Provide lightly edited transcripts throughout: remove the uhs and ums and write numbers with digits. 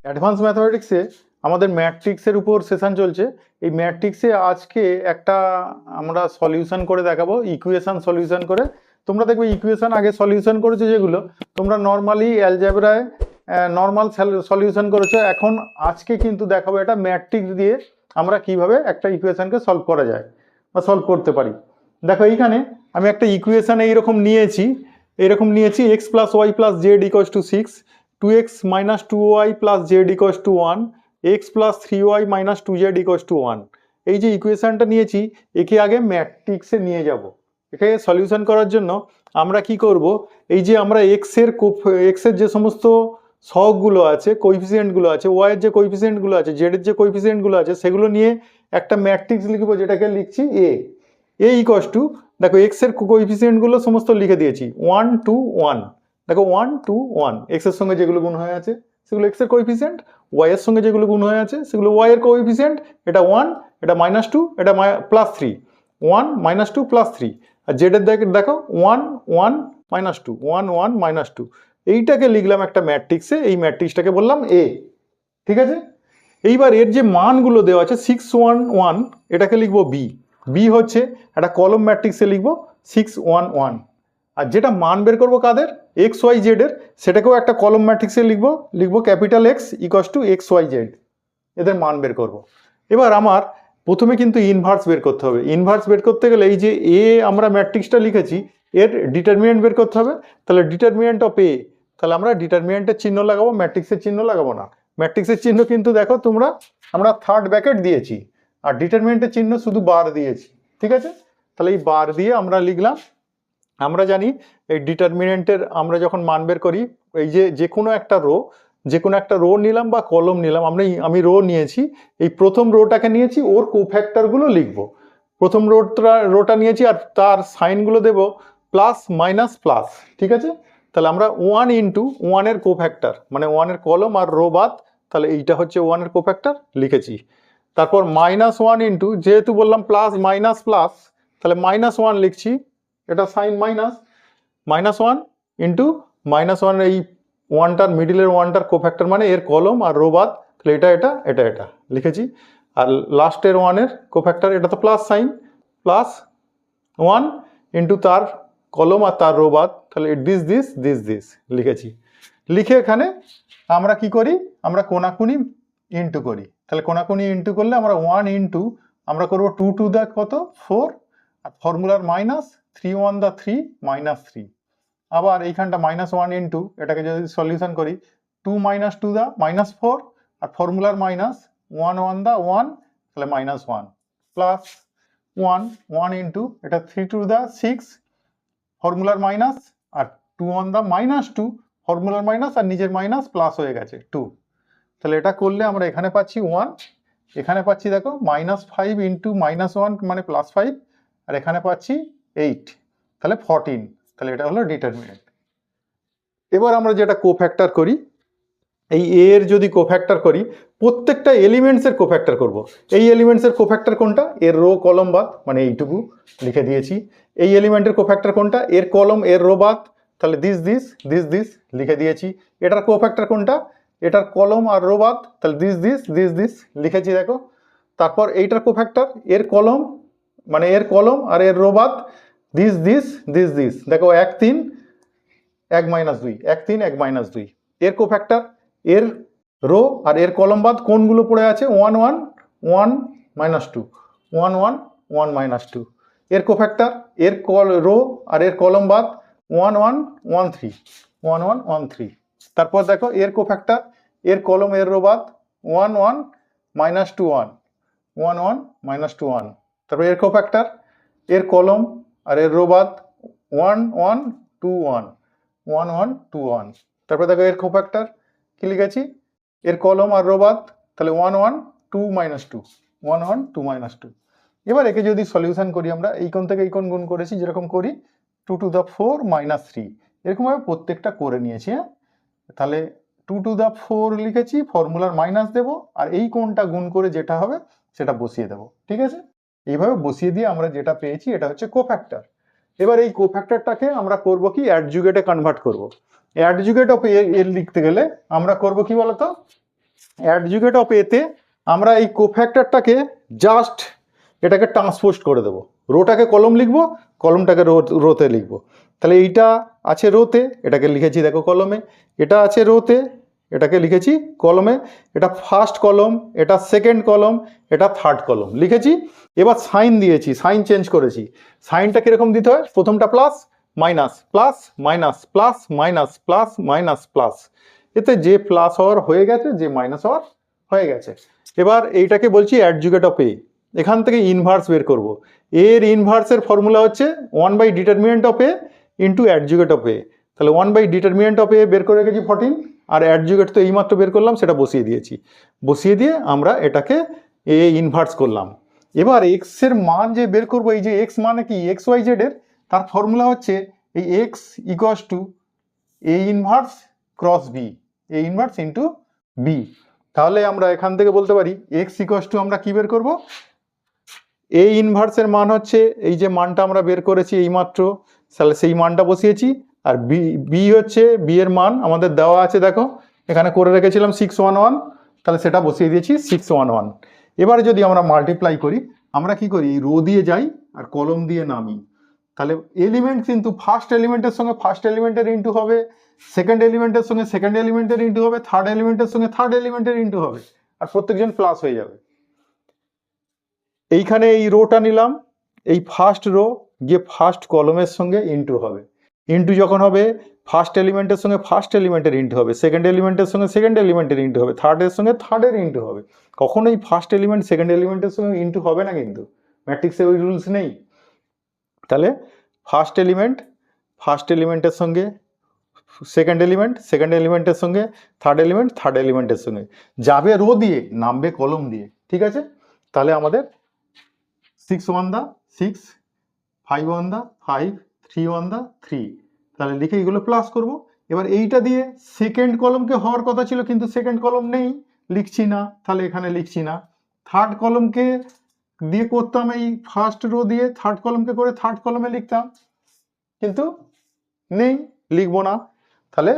Advance ম্যাথমেটিক্সে আমাদের ম্যাট্রিক্সের উপর সেশন চলছে। এই ম্যাট্রিক্সে আজকে একটা আমরা সলিউশন করে দেখাবো, ইকুয়েশন সলিউশন করে। তোমরা দেখবে ইকুয়েশন আগে সলিউশন করেছো, যেগুলো তোমরা নর্মালি অ্যালজেব্রায় নর্মাল সলিউশন করেছো। এখন আজকে কিন্তু দেখাবো এটা ম্যাট্রিক্স দিয়ে আমরা কিভাবে একটা ইকুয়েশনকে সলভ করা যায় বা সলভ করতে পারি। দেখো এইখানে আমি একটা ইকুয়েশন এইরকম নিয়েছি X plus Y plus Z equals to 6, 2x minus 2y plus z equals to 1, x plus 3y minus 2z equals to 1। এই যে ইকুয়েশনটা নিয়েছি, একে আগে ম্যাট্রিক্সে নিয়ে যাব। একে সলিউশন করার জন্য আমরা কি করব, এই যে আমরা এক্স এর যে সমস্ত সহগগুলো আছে, কোএফিসিয়েন্টগুলো আছে, ওয়াই এর যে কোএফিসিয়েন্টগুলো আছে, জেড এর যে কোএফিসিয়েন্টগুলো আছে, সেগুলো নিয়ে একটা ম্যাট্রিক্স লিখবো, যেটাকে লিখছি এ ইকুয়ালস টু, দেখো এক্স এর কোএফিসিয়েন্টগুলো সমস্ত লিখে দিয়েছি 1 2 1। দেখো 1 2 1, এক্স এর সঙ্গে যেগুলো গুণ হয়ে আছে সেগুলো এক্স এর কোএফিসিয়েন্ট, ওয়াই এর সঙ্গে যেগুলো গুণ হয়ে আছে সেগুলো ওয়াই এর কোএফিসিয়েন্ট। এটা 1, এটা -2, এটা +3, 1 -2 +3। আর জেড এর দেখো 1 1 -2, 1 1 -2। এইটাকে লিখলাম একটা ম্যাট্রিক্সে, এই ম্যাট্রিক্সটাকে বললাম এ। ঠিক আছে, এইবার এর যে মানগুলো দেওয়া আছে 6 1 1, এটাকে লিখবো বি। বি হচ্ছে একটা কলম ম্যাট্রিক্সে লিখবো 6 1 1। আর যেটা মান বের করবো কাদের, এক্স ওয়াই জেড এর, সেটাকেও একটা কলম ম্যাট্রিক্সে লিখবো capital X equals to X Y Z. এদের মান বের করব। এবার আমার প্রথমে কিন্তু ইনভার্স বের করতে হবে। ইনভার্স বের করতে গেলে এই যে এ আমরা ম্যাট্রিক্সটা লিখেছি, এর ডিটারমিনেন্ট বের করতে হবে। তাহলে ডিটারমিনেন্ট অফ এ, তাহলে আমরা ডিটারমিনেন্টের চিহ্ন লাগাবো, ম্যাট্রিক্সের চিহ্ন লাগাবো না। ম্যাট্রিক্সের চিহ্ন কিন্তু দেখো আমরা থার্ড ব্র্যাকেট দিয়েছি, আর ডিটারমিনেন্টের চিহ্ন শুধু বার দিয়েছি। ঠিক আছে, তাহলে এই বার দিয়ে আমরা লিখলাম। আমরা জানি এই ডিটারমিনেন্টের আমরা যখন মান বের করি, এই যে কোনো একটা রো নিলাম বা কলম নিলাম, আমি রো নিয়েছি, এই প্রথম রোটাকে নিয়েছি, ওর কোফ্যাক্টরগুলো লিখবো। প্রথম রোটা নিয়েছি আর তার সাইনগুলো দেব প্লাস মাইনাস প্লাস। ঠিক আছে, তাহলে আমরা 1 ইন্টু 1 এর কোফ্যাক্টর, মানে 1 এর কলম আর রো বাদ, তাহলে এইটা হচ্ছে 1 এর কোফ্যাক্টর লিখেছি। তারপর -1 ইন্টু, যেহেতু বললাম প্লাস মাইনাস প্লাস, তাহলে -1 লিখছি, এটা সাইন -1 ইন্টু -1, এই ওয়ানটার মিডিলের ওয়ানটার কোফ্যাক্টর মানে এর কলম আর রো বাদ, তাহলে এটা লিখেছি। আর লাস্টের ওয়ানের কোফ্যাক্টর, এটা তো প্লাস সাইন, +1 ইন্টু তার কলম আর তার রো বাদ, তাহলে দিস লিখেছি। লিখে এখানে আমরা কি করি, আমরা কোনাকুনি ইন্টু করি। তাহলে কোনাকুনি ইন্টু করলে আমরা 1 ইন্টু আমরা করবো 2 টু দা কত 4, আর ফর্মুলার মাইনাস 3 1 দা 3 -3। আবার এইখানটা -1 ইন্টু, এটাকে যদি সলিউশন করি 2 2 দা -4, আর ফর্মুলার মাইনাস 1 1 দা 1, তাহলে -1 প্লাস 1 1 ইন্টু, এটা 3 2 দা 6, ফর্মুলার মাইনাস, আর 2 1 দা -2, ফর্মুলার মাইনাস, আর নিজের মাইনাস প্লাস হয়ে গেছে 2। তাহলে এটা করলে আমরা এখানে পাচ্ছি 1, এখানে পাচ্ছি দেখো -5 ইন্টু -1 মানে +5, আর এখানে পাচ্ছি 8, তাহলে 14। তাহলে এটা হলো ডিটারমিনেন্ট। এবার আমরা যেটা কোফ্যাক্টর করি, এই এ এর যদি কোফ্যাক্টর করি, প্রত্যেকটা এলিমেন্টসের কোফ্যাক্টর করব। এই এলিমেন্টসের কোফ্যাক্টর কোনটা, এর রো কলম বাদ, মানে এইটুকু লিখে দিয়েছি। এই এলিমেন্টের কোফ্যাক্টর কোনটা, এর কলম এর রো বাদ, তাহলে দিস লিখে দিয়েছি। এটার কোফ্যাক্টর কোনটা, এটার কলম আর রো বাদ, তাহলে দিস লিখেছি দেখো। তারপর এইটার কোফ্যাক্টর, এর কলম মানে এর কলম আর এর রো বাদ, দিস দেখো 1 3 1 -2, 1 3 1 -2। এর কোফ্যাক্টর, এর রো আর এর কলম বাদ কোনগুলো পড়ে আছে, 1 1 1 -2, 1 1 1 -2। এর কোফ্যাক্টর, এর রো আর এর কলম বাদ 1 1 1 3, 1 1 1 3। তারপর দেখো এর কোফ্যাক্টর, এর কলম এর রো বাদ 1 1 -2 1, 1 1 -2 1। তারপর এর কোফ্যাক্টর, এর কলম আর এর রো বাদ 1 1 2 1, 1 1 2 1। তারপর দেখো এর কোফ্যাক্টর কি লিখেছি, এর কলম আর রো বাদ, তাহলে 1 1 2 -2, 1 1 2 -2। এবার একে যদি সলিউশন করি, আমরা এই কোণ থেকে এই কোণ গুণ করেছি, যেরকম করি 2 টু দা 4 -3, এরকমভাবে প্রত্যেকটা করে নিয়েছি। হ্যাঁ, তাহলে 2 টু দা 4 লিখেছি, ফর্মুলার মাইনাস দেবো, আর এই কোণটা গুণ করে যেটা হবে সেটা বসিয়ে দেবো। ঠিক আছে, এইভাবে বসিয়ে দিয়ে আমরা যেটা পেয়েছি এটা হচ্ছে কোফ্যাক্টর। এবার এই কোফ্যাক্টরটাকে আমরা করব কি, অ্যাডজুগেটে কনভার্ট করব। অ্যাডজুগেট অফ এর লিখতে গেলে আমরা করব কি বলতো, অ্যাডজুগেট অফ এতে আমরা এই কোফ্যাক্টরটাকে জাস্ট এটাকে ট্রান্সপোজ করে দেবো, রোটাকে কলম লিখবো, কলমটাকে রোতে লিখবো। তাহলে এইটা আছে রোতে, এটাকে লিখেছি দেখো কলমে, এটা আছে রোতে, এটাকে লিখেছি কলমে, এটা ফার্স্ট কলম, এটা সেকেন্ড কলম, এটা থার্ড কলম লিখেছি। এবার সাইন দিয়েছি, সাইন চেঞ্জ করেছি। সাইনটা কীরকম দিতে হয়, প্রথমটা plus minus plus minus plus minus plus minus plus, এতে যে প্লাস হওয়ার হয়ে গেছে, যে মাইনাস হওয়ার হয়ে গেছে। এবার এইটাকে বলছি অ্যাডজুগেট অফ এ। এখান থেকে ইনভার্স বের করব। এর ইনভার্সের ফর্মুলা হচ্ছে 1/ডিটারমিনেন্ট অফ এ ইন্টু অ্যাডজুগেট অফ এ। তাহলে 1/ডিটারমিনেন্ট অফ এ বের করে রেখেছি 14, আর অ্যাডজুগেট তো এইমাত্র বের করলাম, সেটা বসিয়ে দিয়েছি। বসিয়ে দিয়ে আমরা এটাকে এ ইনভার্স করলাম। এবার এক্স এর মান যে বের করবো, এই যে এক্স মানে কি এক্স ওয়াই জেড এর, তার ফর্মুলা হচ্ছে এই X equals to A inverse cross B, A inverse into B. তাহলে আমরা এখান থেকে বলতে পারি এক্স ইকুয়ালস টু আমরা কি বের করব, এ ইনভার্সের মান হচ্ছে এই যে মানটা আমরা বের করেছি এইমাত্র, তাহলে সেই মানটা বসিয়েছি। আর বি বি হচ্ছে বি এর মান আমাদের দেওয়া আছে, দেখো এখানে করে রেখেছিলাম 611, তাহলে সেটা বসিয়ে দিয়েছি 611। এবারে যদি আমরা মাল্টিপ্লাই করি, আমরা কি করি, রো দিয়ে যাই আর কলম দিয়ে নামি। তাহলে এলিমেন্ট কিন্তু ফার্স্ট এলিমেন্টের সঙ্গে ফার্স্ট এলিমেন্টের ইন্টু হবে, সেকেন্ড এলিমেন্টের সঙ্গে সেকেন্ড এলিমেন্টের ইন্টু হবে, থার্ড এলিমেন্টের সঙ্গে থার্ড এলিমেন্টের ইন্টু হবে, আর প্রত্যেকজন প্লাস হয়ে যাবে। এইখানে এই রোটা নিলাম, এই ফার্স্ট রো গিয়ে ফার্স্ট কলমের সঙ্গে ইন্টু হবে, ইন্টু যখন হবে ফার্স্ট এলিমেন্টের সঙ্গে ফার্স্ট এলিমেন্টের ইন্টু হবে, সেকেন্ড এলিমেন্টের সঙ্গে সেকেন্ড এলিমেন্টের ইন্টু হবে, থার্ডের সঙ্গে থার্ডের ইন্টু হবে। কখনোই ফার্স্ট এলিমেন্ট সেকেন্ড এলিমেন্টের সঙ্গে ইন্টু হবে না, কিন্তু ম্যাট্রিক্সে ওই রুলস নেই। তাহলে ফার্স্ট এলিমেন্টের সঙ্গে সেকেন্ড এলিমেন্টের সঙ্গে থার্ড এলিমেন্টের সঙ্গে যাবে রো দিয়ে, নামবে কলম দিয়ে, ঠিক আছে। তাহলে আমাদের 6 1 দা 6, 5 1 দা 5, 3 1 দা 3, তাহলে লিখে এগুলো প্লাস করব। এবার এইটা দিয়ে সেকেন্ড কলমকে হওয়ার কথা ছিল, কিন্তু সেকেন্ড কলম নেই, লিখছি না, তাহলে এখানে লিখছি না। থার্ড কলমকে দিয়ে করতাম, এই ফার্স্ট রো দিয়ে থার্ড কলমকে করে থার্ড কলমে লিখতাম, কিন্তু নেই, লিখবো না। তাহলে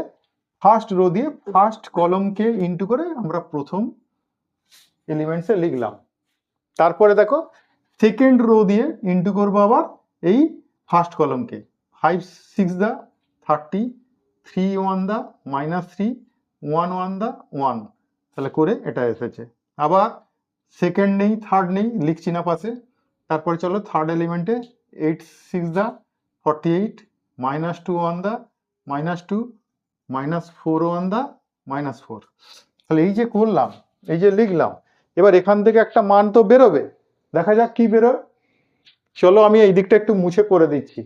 ফার্স্ট রো দিয়ে ফার্স্ট কলমকে ইন্টু করে আমরা প্রথম এলিমেন্টসে লিখলাম। তারপরে দেখো সেকেন্ড রো দিয়ে ইন্টু করবো আবার এই ফার্স্ট কলমকে, 5 6 দা 30, 3 1 দা -3, 1 1 দা 1, তাহলে করে এটা এসেছে। আবার সেকেন্ড নেই, থার্ড নেই, লিখছি না পাশে। তারপরে চলো থার্ড এলিমেন্টে 8 6 দা 48, -2 1 দা -2, -4 1 দা -4। তাহলে এই যে করলাম, এই যে লিখলাম, এবার এখান থেকে একটা মান তো বেরোবে, দেখা যাক কি বেরোয়। চলো আমি এই দিকটা একটু মুছে করে দিচ্ছি।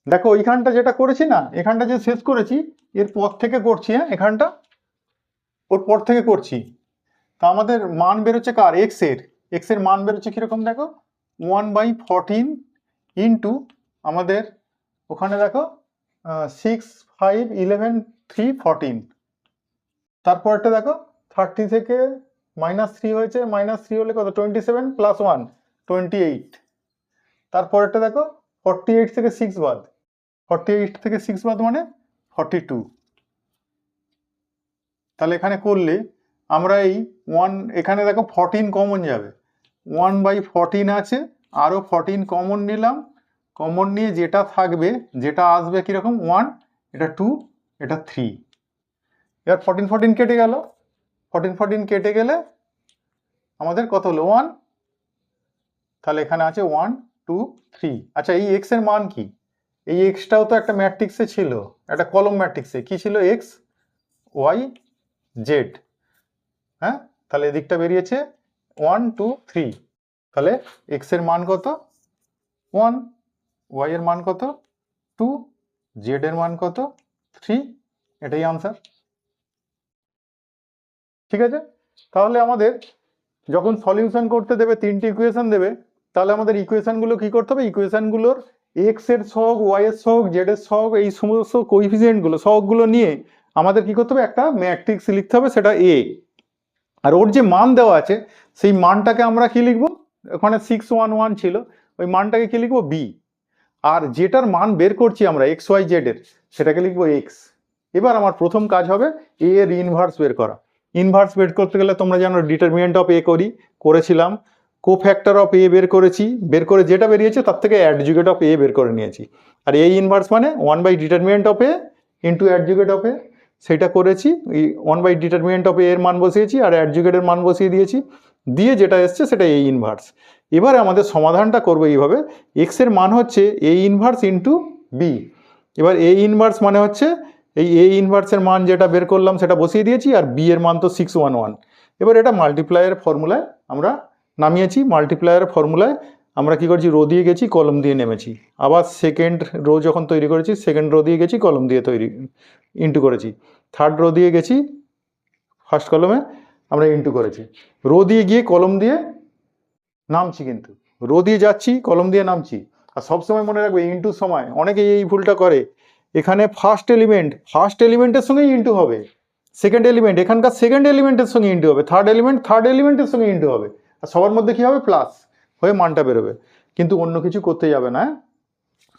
দেখো ওইখানটা যেটা করেছি না, এখানটা যে শেষ করেছি, এর পর থেকে করছি, হ্যাঁ এখানটা ওর পর থেকে করছি। তা আমাদের মান বেরোচ্ছে কার, এক্স এর মান বেরোচ্ছে কিরকম, দেখো 1/14 ইন্টু আমাদের ওখানে দেখো 6 5 11 3 14। তারপরটা দেখো 30 থেকে -3 হয়েছে, -3 হলে কত, 27 + 1 28। তারপরটা দেখো 48 থেকে 6 বাদ, 48 থেকে 6 বাদ মানে 42। তাহলে এখানে করলে আমরা এই 1, এখানে দেখো 14 কমন যাবে, 1/14 আছে, আরও 14 কমন নিলাম, কমন নিয়ে যেটা থাকবে, যেটা আসবে কিরকম 1, এটা 2, এটা 3। এবার 14 14 কেটে গেল, 14 14 কেটে গেলে আমাদের কত হলো 1, তাহলে এখানে আছে 1 2 3। আচ্ছা এই এক্স এর মান কি, এই এক্সটাও তো একটা ম্যাট্রিক্সে ছিল, একটা কলম ম্যাট্রিক্সে কি ছিল, এক্স ওয়াই জেড, হ্যাঁ, তাহলে এদিকটা বেরিয়েছে 1 2 3। তাহলে এক্স এর মান কত 1, ওয়াই এর মান কত 2, জেড এর মান কত 3, এটাই আনসার। ঠিক আছে, তাহলে আমাদের যখন সলিউশন করতে দেবে, 3টি ইকুয়েশন দেবে, তাহলে আমাদের ইকুয়েশনগুলো কি করতে হবে, ইকুয়েশনগুলোর এক্স এর সহগ, ওয়াই এর সহগ, জেড এর সহগ, এই সমস্ত কোএফিসিয়েন্টগুলো সহগগুলো নিয়ে আমাদের কি করতে হবে, একটা ম্যাট্রিক্স লিখতে হবে, সেটা এ। আর ওর যে মান দেওয়া আছে সেই মানটাকে আমরা কি লিখবো, ওখানে 611 ছিল, ওই মানটাকে কি লিখবো বি। আর যেটার মান বের করছি আমরা এক্স ওয়াই জেড এর, সেটাকে লিখবো এক্স। এবার আমার প্রথম কাজ হবে এ এর ইনভার্স বের করা। ইনভার্স বের করতে গেলে তোমরা জানো ডিটারমিনেন্ট অফ এ করেছিলাম, কোফ্যাক্টর অফ এ বের করেছি, বের করে যেটা বেরিয়েছে তার থেকে অ্যাডজুগেট অফ এ বের করে নিয়েছি। আর এই ইনভার্স মানে 1/ডিটারমিনেন্ট অফ এ ইন্টু অ্যাডজুগেট অফ এ, সেটা করেছি। এই 1/ডিটারমিনেন্ট অফ এ এর মান বসিয়েছি আর অ্যাডজুগেটের মান বসিয়ে দিয়েছি, দিয়ে যেটা এসছে সেটা এই ইনভার্স। এবারে আমাদের সমাধানটা করবো এইভাবে, এক্স এর মান হচ্ছে এ ইনভার্স ইন্টু বি। এবার এ ইনভার্স মানে হচ্ছে এই এ ইনভার্সের মান যেটা বের করলাম সেটা বসিয়ে দিয়েছি, আর বি এর মান তো 611। এবার এটা মাল্টিপ্লাইয়ের ফর্মুলায় আমরা নামিয়েছি, মাল্টিপ্লাইয়ের ফর্মুলায় আমরা কি করছি, রো দিয়ে গেছি, কলম দিয়ে নেমেছি। আবার সেকেন্ড রো যখন তৈরি করেছি, সেকেন্ড রো দিয়ে গেছি, কলম দিয়ে ইন্টু করেছি। থার্ড রো দিয়ে গেছি, ফার্স্ট কলমে আমরা ইন্টু করেছি। রো দিয়ে গিয়ে কলম দিয়ে নামছি, কিন্তু রো দিয়ে যাচ্ছি, কলম দিয়ে নামছি। আর সবসময় মনে রাখবে ইন্টুর সময় অনেকে এই ভুলটা করে, এখানে ফার্স্ট এলিমেন্টের সঙ্গে ইন্টু হবে, সেকেন্ড এলিমেন্ট এখানকার সেকেন্ড এলিমেন্টের সঙ্গে ইন্টু হবে, থার্ড এলিমেন্টের সঙ্গে ইন্টু হবে, আর সবার মধ্যে কি হবে, প্লাস হয়ে মানটা বেরোবে। কিন্তু অন্য কিছু করতে যাবে না,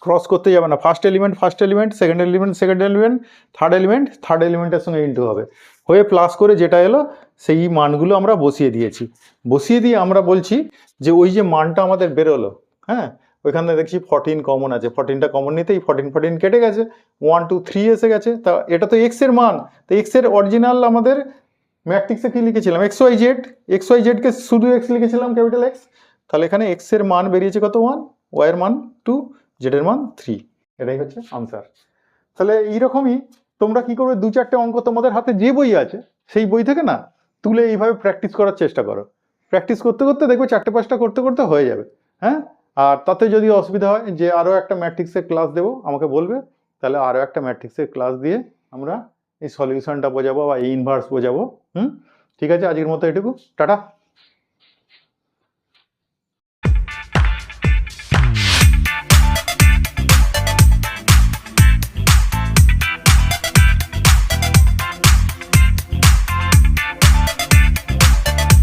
ক্রস করতে যাবে না। First element second element third এলিমেন্টের সঙ্গে ইন্টু হবে, হয়ে প্লাস করে যেটা এলো সেই মানগুলো আমরা বসিয়ে দিয়েছি। বসিয়ে দিয়ে আমরা বলছি যে ওই যে মানটা আমাদের বেরোলো, হ্যাঁ, ওইখানে দেখছি 14 কমন আছে, 14টা কমন নিতেই 14 কেটে গেছে, 1 2 3 এসে গেছে। তা এটা তো এক্স এর মান, তো এক্স এর অরিজিনাল আমাদের ম্যাট্রিক্সে কি লিখেছিলাম, এক্স ওয়াই জেড কে শুধু এক্স লিখেছিলাম, ক্যাপিটাল এক্স। তাহলে এখানে এক্স এর মান বেরিয়েছে কত, 1, ওয়াই এর মান 2, জেড এর মান 3। এটাই হচ্ছে আনসার। তাহলে এইরকমই তোমরা কি করবে, 2-4টে অঙ্ক তোমাদের হাতে যে বই আছে সেই বই থেকে না তুলে এইভাবে প্র্যাকটিস করার চেষ্টা করো। প্র্যাকটিস করতে করতে দেখবে 4টে-5টা করতে করতে হয়ে যাবে। হ্যাঁ, আর তাতে যদি অসুবিধা হয় যে আরও একটা ম্যাট্রিক্সের ক্লাস দেবো, আমাকে বলবে, তাহলে আরও একটা ম্যাট্রিক্সের ক্লাস দিয়ে আমরা এই সলিউশনটা বোঝাবো বা এই ইনভার্স বোঝাবো। ঠিক আছে, আজকের মতো এটুকু, টাটা।